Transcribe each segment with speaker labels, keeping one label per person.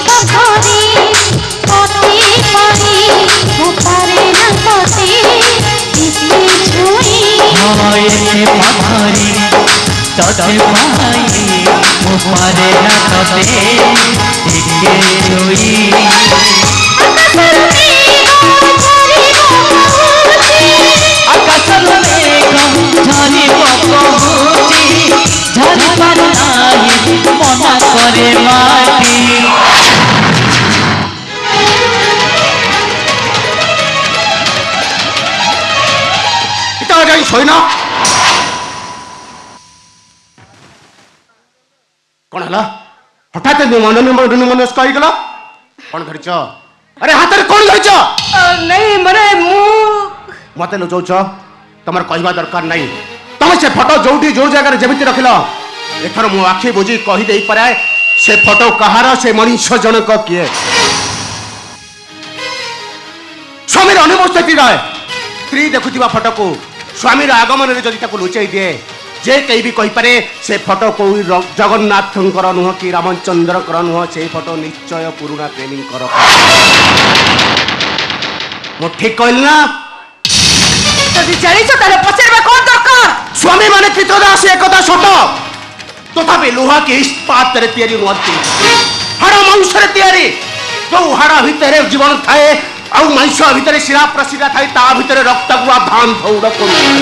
Speaker 1: পাখরে পথে পারে পারে না পথে দিতে ছুঁই
Speaker 2: হয় এসে পাখরে ততে পাই পারে না ততে দিতে ছুঁই আকাশর মেঘ ঝরিব কহুচি ঝরিবার নাই মনা করে মাটি
Speaker 3: এটা যাই শোয় না কোন হলা হঠাৎ মনস্ক হয়েগল কোন ধরিছ আরে হাতের কোন ধরিছ
Speaker 4: নাই মানে
Speaker 3: মতে লুচাউছ তোমার কহিবা দরকার নাই তুমি সে ফটো যোউটি যোউ জায়গায় যেমিতি রখিল এথর মু আখি বুঝি কহি দেই পারে সে ফটো কাহার সে মনীষ জনক কিয়ে স্বামীর অনুপস্থিতি রহে স্ত্রী দেখুথিবা ফটোকু স্বামীর আগমନରେ যদি তাকে লুচাই দিয়ে যে কেই বি কহিপারে সে ফটো কৌ জগন্নাথঙ্কর নুহ কি রামচন্দ্রকর নুহ সেই ফটো নিশ্চয় পুরুণা প্রেমীঙ্কর মু ঠিক কহিলি না
Speaker 4: যদি জানিছ তাহলে পচারিবা কোন দরকার
Speaker 3: স্বামী মানে কৃতদাস একথা সত তথাপি লুহা কি ইস্পাତରେ ତିଆରି ହୁଅନ୍ତି ହାଡ଼ ମାଂସରେ ତିଆରି ଯୋଉ ହାଡ଼ ଭିତରେ ଜୀବନ ଥାଏ ଆଉ ମାଂସ ଭିତରେ ଶିରା ପ୍ରଶିରା ଥାଏ ତା ଭିତରେ ରକ୍ତକୁ ଧାନ ଦୌଡ଼ କରୁଛି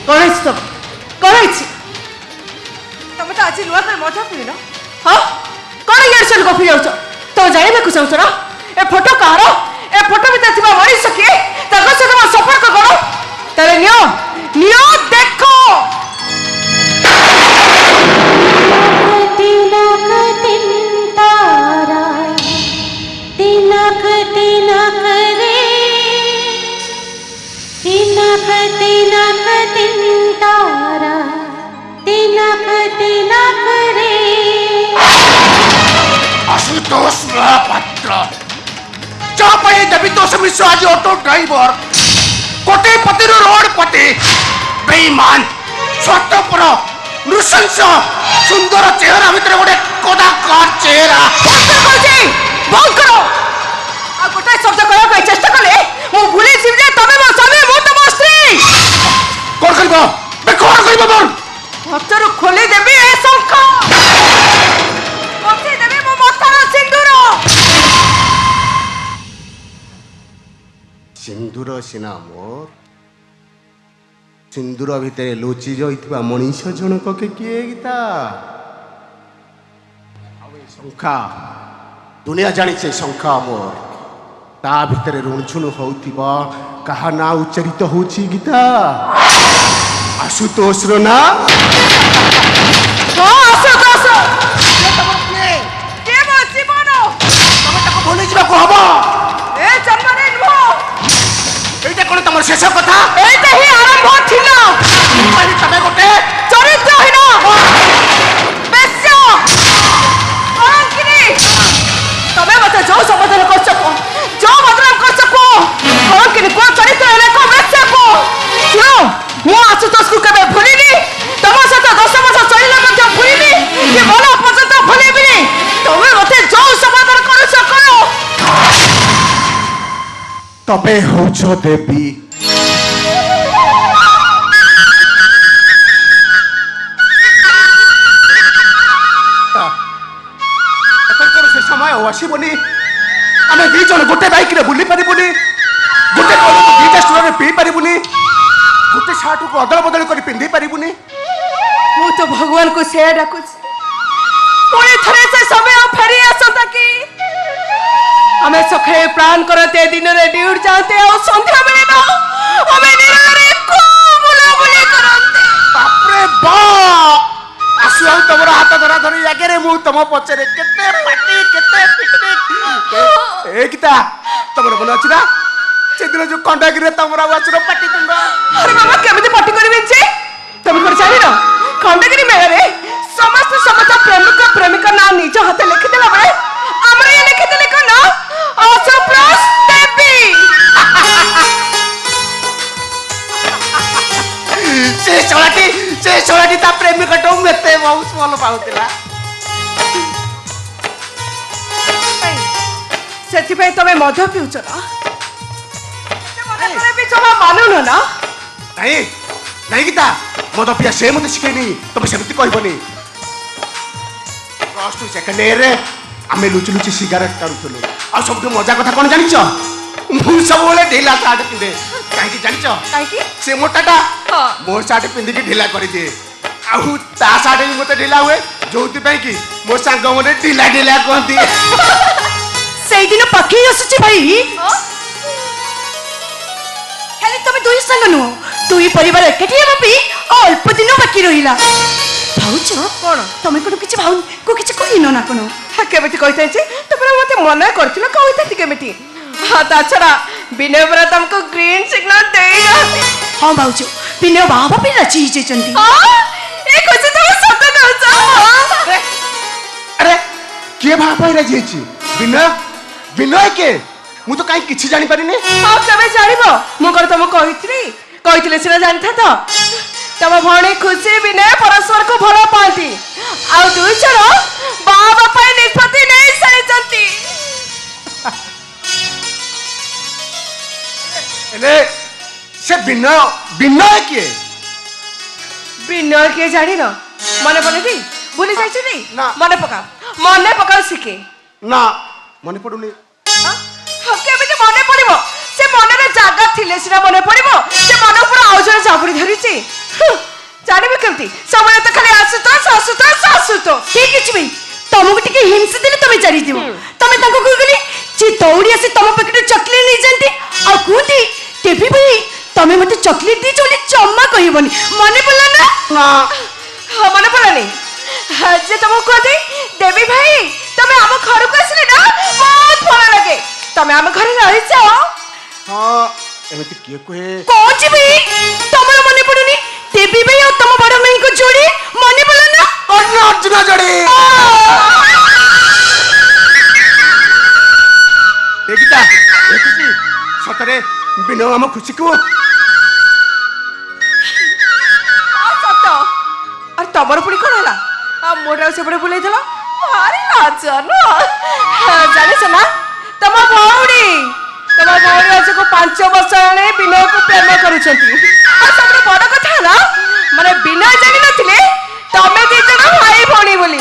Speaker 4: করাইছি তো করাইছি তুমি তো আজ নূয়া করে মজা পিল হ্যাঁ কোন ইয়ার সল গফি যাচ্ছ তো জানিବାକୁ চাହୁছ না এ ফটো কাହାର এ ফটো ভিতরে থিবা মଣିଷ কিଏ তাଙ୍କ ସହିତ ମୋ ସମ୍ପର୍କ କଣ ତାହେଲେ ନିଅ ନିଅ ଦେଖ
Speaker 1: तिलक तिंतारा तिलक तिलक रे तिलक तिलक तिंतारा तिलक तिलक रे
Speaker 3: आशुतोष महापात्र चापाई देवितोष मिश्र आज ऑटो ड्राइवर कोटेपति रोड पति बेईमान स्वार्थपर नृशंस सुंदर चेहरा भितर गोटे कदाकार चेहरा
Speaker 4: বন্ধ করো আর গোটাই শব্দ করার ପାଇଁ চেষ্টা কলে ମୁଁ ভুলে ଯିବି ଯେ ତମେ ମୋ ସ୍ୱାମୀ ମୁଁ ତମ ସ୍ତ୍ରୀ
Speaker 3: কোন করিব বে কোন করিব বল
Speaker 4: ভক্তରୁ ଖୋଲି ଦେବି ଏ ଶଙ୍ଖ ବସେଇ ଦେବି ମୋ ମଥାର ସିନ୍ଦୁର
Speaker 3: सिंदूर सिना मोर सिंदूर भितर लुचि जाइथिबा मनीष जनक के किए गीता शंखा दुनिया जानी से शंखा मोर ता भितर रुणझुण होउथिबा कहा ना उच्चारित होछि गीता आशुतोष रो ना
Speaker 4: ହଁ ଆସ କେ ମୋ ଜୀବନ
Speaker 3: तमे ताको बोले जिबा को हबो
Speaker 4: ଏ ଜନ୍ମରେ ନୁହଁ
Speaker 3: एटा कोन तमर शेष कथा
Speaker 4: এইটা ହିଁ ଆରମ୍ଭ ଥିଲା
Speaker 3: पानी तमे गोटे
Speaker 4: চরিত্রহীন বেশ্য কলঙ্কিনী তবে মতে ଯୋଉ ସମାଧାନ করছ কো ଯୋଉ বদনাম করছ কো কলঙ্কিনী কো চরিত্রহীন কো বেশ্য কো শুনো ମୁଁ ଆଶୁତୋଷକୁ କେବେ ଭୁଲିନି ତମ ସହିତ 10 ବର୍ଷ ଚଳିଲେ ମଧ୍ୟ ଭୁଲିନି କି ମନ ପର୍ଯ୍ୟନ୍ତ ଭୁଲିବିନି ତମେ ମତେ ଯୋଉ ସମାଧାନ କରୁଛ କର
Speaker 3: तबे होछ देवी से समय आसबनी आम दी जन गोटे बैक बुली पारूनी गोटे दुईटा स्टोर पी पारूनी गोटे सार्ट को अदल बदल कर पिंधि पारूनी
Speaker 4: ମୁଁ ତ ଭଗବାନଙ୍କୁ ସେୟା ଡାକୁଛି ପୁଣି ଥରେ ସେ ସମୟ ଫେରି ଆସନ୍ତା କି ଆମେ ସକାଳେ ପ୍ଲାନ୍ କରତେ ଦିନରେ ଡ୍ୟୁଟି ଯାଆନ୍ତେ ଆଉ ସନ୍ଧ୍ୟା ବେଳେ ନା ଆମେ ନିରବରେ ବୁଲାବୁଲି କରନ୍ତେ
Speaker 3: बापरे बाप आसु आउ तमर हाथ धरा धरी आगे मु तम पछरे केते पार्टी केते पिकनिक ए गीता तमर मन अछि ना सेदिन जो कंडागिरे तमरा वाचरो पार्टी तुंगा
Speaker 4: अरे बाबा केमिति पार्टी करबे जे तमे कर जानि ना खंडगिरी मेलारे समस्त प्रेमिक प्रेमिका नाम निज हाथ लिखि देला बळे हमरे ये लिखि देले को ना असुप्लस देवी से छोलाटी ता प्रेमिका टो मेते बहुत भल पाउतिला ସେଥିପାଇଁ ତମେ ମଦ ପିଉଛ ନା ବି ଜମା ମାନୁନ ନା
Speaker 3: ନାଇଁ ନାଇଁ ଗୀତା ମଦ ପିଆ ସେ ମତେ ଶିଖେଇନି ତମେ ସେମିତି କହିବନି ପ୍ଲସ୍ 2 ସେକେଣ୍ଡ ଇୟରରେ ଆମେ ଲୁଚି ଲୁଚି ସିଗାରେଟ ଟାଣୁଥିଲୁ ଆଉ ସବୁଠୁ ମଜା କଥା କ'ଣ ଜାଣିଛ ମୁଁ ସବୁବେଳେ ଢିଲା ସାର୍ଟ ପିନ୍ଧେ କାହିଁକି ଜାଣିଛ
Speaker 4: କାହିଁକି
Speaker 3: ସେ ମୋଟାଟା
Speaker 4: ହଁ।
Speaker 3: ମୋ ସାର୍ଟ ପିନ୍ଧିକି ଢିଲା କରିଦିଏ ଆଉ ତା ସାର୍ଟ ବି ମତେ ଢିଲା ହୁଏ ଯୋଉଥିପାଇଁ କି ମୋ ସାଙ୍ଗ ମତେ ଢିଲା ଢିଲା କୁହନ୍ତି
Speaker 5: ସେଇଦିନ ପାଖେଇ ଆସୁଛି ଭାଇ ଖାଲି ତମେ ଦୁଇ ସାଙ୍ଗ ନୁହଁ ଦୁଇ ପରିବାର ଏକାଠି ହେବା ପାଇଁ ଅଳ୍ପ ଦିନ ବାକି ରହିଲା ଭାଉଛ
Speaker 4: କ'ଣ
Speaker 5: ତମେ କ'ଣ କିଛି ଭାଉକୁ କିଛି କହିନ ନା କ'ଣ
Speaker 4: କେମିତି କହିଥାଇଛି ତୁମେ ମତେ ମନା କରିଥିଲ କହିଥାନ୍ତି କେମିତି ହଁ ତା ଛଡ଼ା ବିନୟ ପରା ତମକୁ ଗ୍ରୀନ୍ ସିଗ୍ନାଲ ଦେଇନାହାନ୍ତି
Speaker 5: ହଁ ଭାଉଛ ବିନୟ ବାହା ହେବା ପାଇଁ ରାଜି ହେଇଯାଇଛନ୍ତି
Speaker 4: ଏ କହୁଛି ତମେ ସତ କହୁଛ
Speaker 3: ଆରେ କିଏ ବାହା ପାଇଁ ରାଜି ହେଇଛି ବିନୟ ବିନୟ କିଏ ମୁଁ ତ କାହିଁ କିଛି ଜାଣିପାରିନି
Speaker 4: ଆଉ କେବେ ଜାଣିବ ମୁଁ କ'ଣ ତମକୁ କହିଥିଲେ ସିନା ଜାଣିଥାନ୍ତ ତମ ଭଉଣୀ ଖୁସି ବିନୟ ପରସ୍ପରକୁ ଭଲ ପାଆନ୍ତି ଆଉ ଦୁଇ ଜଣ ବାହା ହେବା ପାଇଁ ନିଷ୍ପତ୍ତି ନେଇ ସାରିଛନ୍ତି
Speaker 3: ହେଲେ ସେ ବିନୟ ବିନୟ କିଏ
Speaker 4: ବିନୟ କିଏ ଜାଣିନ ମନେ ପଡେନି ଭୁଲି ଯାଇଛନ୍ତି
Speaker 3: ନା।
Speaker 4: ମନେ ପକାଅ ଶିଖେ
Speaker 3: ନା ମନେ ପଡୁନି
Speaker 4: କେମିତି ମନେ ପଡିବ ସେ ମନରେ ଜାଗା ଥିଲେ ସିନା ମନେ ପଡିବ ସେ ମନ ଉପରେ ଆଉ ଜଣେ ଜାବୁଡି ଧରିଛି ଜାଣିବି କେମିତି ସବୁବେଳେ ତ ଖାଲି ଆସୁତ
Speaker 5: ଠିକ ଅଛି ଭାଇ ତମକୁ ଟିକେ ହିଂସା ଦେଲେ ତମେ ଜାଣିଥିବ ତମେ ତାଙ୍କୁ କହିଗଲି ଯେ ଦୌଡ଼ି ଆସି ତମ ପାଖରେ ଚକଲେଟ ନେଇଯାନ୍ତି ଆଉ କୁହନ୍ତି ଦେବୀ ଭାଇ ତମେ ମତେ ଚକଲେଟ ଦେଇଛ ବୋଲି ଜମା କହିବନି ମନେ ପଡିଲା ନା
Speaker 3: ନା
Speaker 4: ମନେ ପଡିଲାନି ଯେ ତମକୁ କୁହନ୍ତି ଦେବୀ ଭାଇ ତମେ ଆମ ଘରକୁ ଆସିଲେ ନା ବହୁତ ଭଲ ଲାଗେ ତମେ ଆମ ଘରେ ରହିଛ
Speaker 3: ହଁ ଏମିତି କିଏ କୁହେ
Speaker 5: କହୁଛି ଭାଇ ତମର ମନେ ପଡୁନି ଦେବୀ ଭାଇ ଆଉ ତମ ବଡ ଭାଇଙ୍କ ଯୋଡି ମନେ ପଡିଲା ନା
Speaker 3: ଅର୍ଜୁନ ଯୋଡି ଏକିତା ଦେଖିଛି ସତରେ ବିନୟ ଆମ ଖୁସିକୁ
Speaker 4: ସତ ଆରେ ତମର ପୁଣି କ'ଣ ହେଲା ମୋଟା ସେପଟେ ବୁଲେଇଥିଲ ଭାରି ଲାଜ ଜାଣିଛ ନା ତମ ଭଉଣୀ ଆଜକୁ 5 ବର୍ଷ ହେଲାଣି ବିନୟକୁ ପ୍ରେମ କରୁଛନ୍ତି ଆଉ ସବୁଠୁ ବଡ କଥା ହେଲା ମାନେ ବିନୟ ଜାଣିନଥିଲେ ତମେ ଦି ଜଣ ଭାଇ ଭଉଣୀ ବୋଲି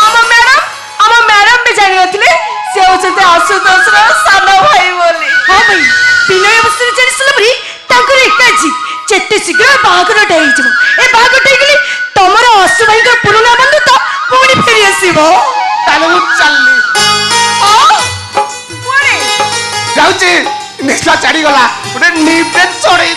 Speaker 4: ଆମ ମ୍ୟାଡାମ ବି ଜାଣିନଥିଲେ ସେ ହଉଛନ୍ତି ଆଶୁତୋଷର ସାନ ଭାଇ ବୋଲି
Speaker 5: ହଁ ଭାଇ ବିନୟ ଅବସ୍ଥାରେ ଜାଣି ସାରିଲା ପରେ ତାଙ୍କର ଏକା ଜିତ୍ ଯେତେ ଶୀଘ୍ର ବାହାଘରଟା ହେଇଯିବ ଏ ବାହାଘରଟା ହେଇଗଲେ ତମର ଅଶୁ ଭାଇଙ୍କର ପୁରୁଣା ବନ୍ଧୁତ୍ୱ ପୁଣି ଫେରି ଆସିବ
Speaker 3: ତାହେଲେ ମୁଁ ଚାଲିଲି
Speaker 4: କୁଆଡେ
Speaker 3: ଯାଉଛି ନିଶା ଛାଡିଗଲା ଗୋଟେ ନିପେ ଚଢେଇ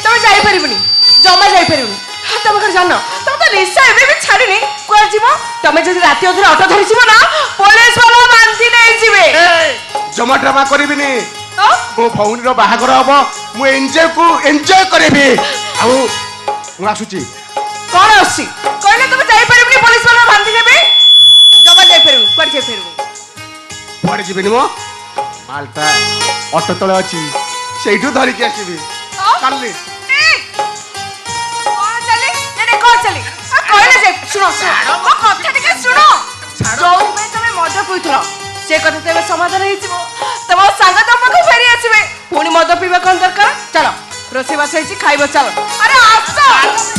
Speaker 4: ତମେ ଯାଇପାରିବୁନି ଜମା ଯାଇପାରିବୁନି ତମେ କ'ଣ ଜାଣିନ ତମେ ତ ନିଶା ଏବେ ବି ଛାଡିନି କୁଆଡେ ଯିବ ତମେ ଯଦି ରାତି ଅଧରେ ଅଟୋ ଧରିଯିବ ନା ପୋଲିସ ବାଲା ବାନ୍ଧି ନେଇଯିବେ
Speaker 3: ଜମା ଡ୍ରାମା କରିବିନି ମୋ ଭଉଣୀର ବାହାଘର ହବ ମୁଁ ଏନ୍ଜୟ କରିବି ଆଉ ମୁଁ ଆସୁଛି
Speaker 4: କ'ଣ ଆସୁଛି କହିଲେ ତମେ ଯାଇପାରିବୁନି ପୋଲିସ ବାଲା ବାନ୍ଧି ନେବେ ଜମା ଯାଇପାରିବୁନି କୁଆଡେ ଯାଇପାରିବୁ
Speaker 3: କୁଆଡେ ଯିବିନି ମୋ ମାଲଟା ଅଟୋ ତଳେ ଅଛି ସେଇଠୁ ଧରିକି ଆସିବି କାଲି
Speaker 4: ସେ କଥା ତ ଏବେ ସମାଧାନ ହେଇଯିବ ତମ ସାଙ୍ଗ ତମ ପାଖକୁ ଫେରି ଆସିବେ ପୁଣି ମଦ ପିଇବା କ'ଣ ଦରକାର ଚାଲ ରୋଷେଇବାସ ହେଇଛି ଖାଇବ ଚାଲ ଆରେ ଆସ